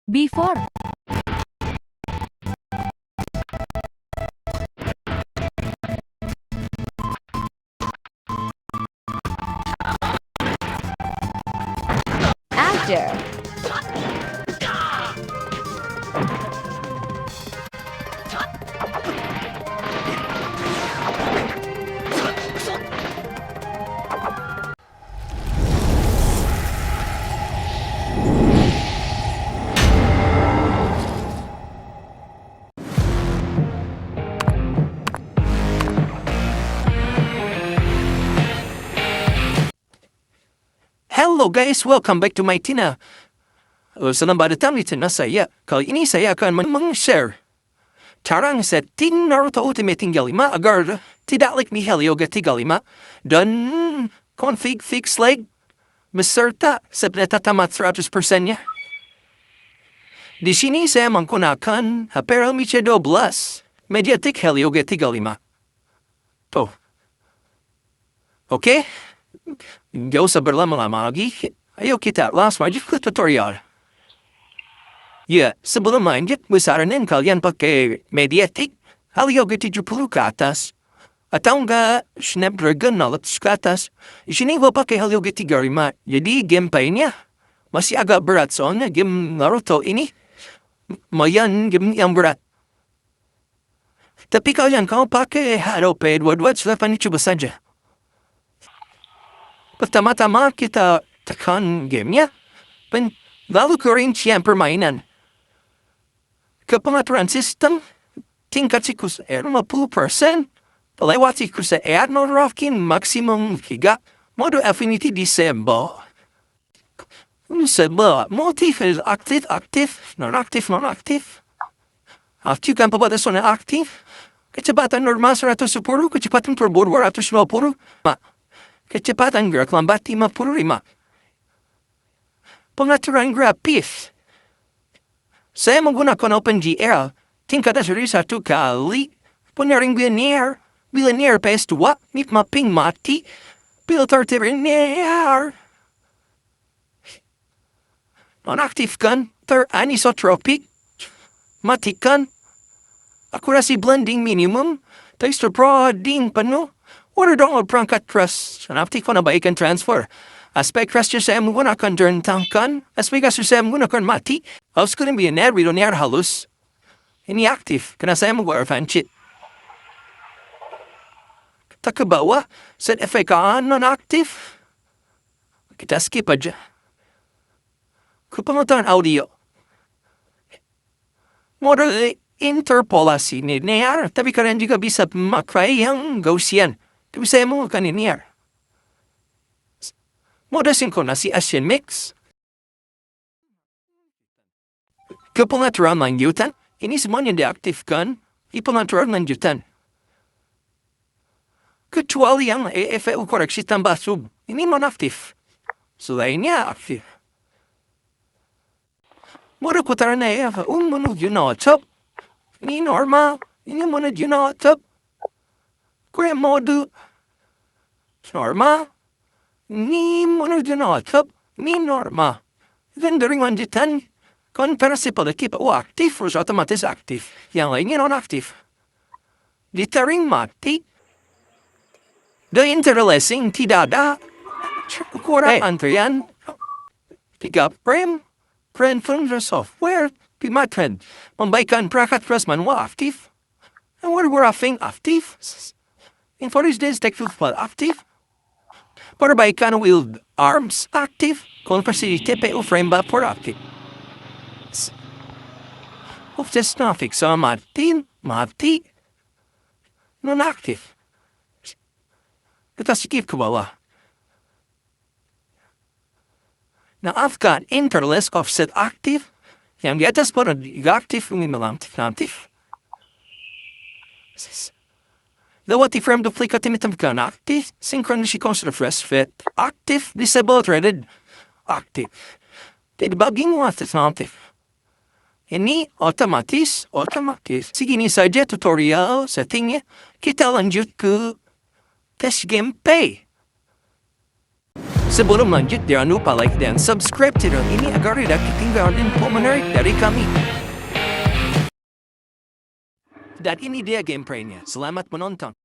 Before. After. Hello guys, welcome back to my channel. Senang datang di channel saya. Kali ini saya akan meng-share cara ngesetting Naruto Ultimate tinggal 5 agar tidak lag di Helio g35 dan config fix lag beserta sebenarnya tamat 100%-nya. Di sini saya menggunakan HP Realme C12 Mediatek Helio g35. Tuh. Oke? Gak usah berlama-lama lagi. Ayo kita langsung aja ke tutorial. Ya, sebelum lanjut, besaranin kalian pakai Mediatek Helio G30 ke atas. Atau enggak, Snapdragon 800 ke atas. Di sini gue pakai Helio G35. Jadi gameplaynya masih agak berat soalnya game Naruto ini lumayan game yang berat. Tapi kalian kalau pakai HP 2278 ini coba saja. Pertama-tama kita tekan gamenya, lalu ke rincian permainan. Ke pengaturan sistem, tingkat siklus 50%, lewat siklus nonrafkin maksimum 3, mode affinity disable. Motif aktif, non-aktif. Aktifkan pembatasan aktif, kecepatan normal 110, kecepatan turbo 250. Kecepatan gerak lambat 55. Pengaturan grafis. Saya menggunakan OpenGL. Tingkat dari 1 kali. Penyaring linear. Linear PS2. Nip mapping mati. Filter linear. Nonaktifkan. Anisotropik. Matikan. Akurasi blending minimum. Texture broadening penuh. Order download perangkat trust. Aktifkan abaikan transfer. Aspek trustnya saya menggunakan rentangkan. Aspek asur saya menggunakan mati. Harus kena biar linear halus. Ini aktif, karena saya menggunakan cheat. Kita ke bawah, set efek non-aktif. Kita skip aja. Ke pengetahuan audio. Model interpolasi linear, tapi kalian juga bisa memakai yang Gaussian. Tapi saya menggunakan linear. Mode sinkronasi Asian Mix. Ke pengaturan lanjutan, ini semuanya diaktifkan di pengaturan lanjutan. Kecuali yang EFU koreksi tambah sub, ini non-aktif. Selainnya aktif. Mode putaran EFU menuju non-top. Ini normal, ini menuju non-top. Grab mode normal. Ini menuju non-top. Ini normal. Dan dari lanjutan, konversi pada kipas aktif harus otomatis aktif. Yang lainnya non-aktif. Ditaring mati. The interlacing tidak ada. Kurang antrian. 3 frame. Frame software. Pimatren. Membaikkan perangkat terus manual aktif. And word aktif. Informis detective aktif. Perbaikan wheel arms aktif. Konversi TPU frame buffer aktif. Optis grafik sama mati. Non-aktif. Kita skip ke bawah. Now I've got interlace offset aktif. Yang di atas pada aktif ini aktif. Lewati frame duplikat ini tempatkan aktif. Sinkronisi refresh fit. Aktif. Disable threaded. Aktif. Debugging aktif. Ini otomatis. Segini saja tutorial settingnya. Kita lanjut ke tes gameplay. Sebelum lanjut, jangan lupa like dan subscribe channel ini agar tidak ketinggalan info menarik dari kami. Dan ini dia gameplaynya. Selamat menonton.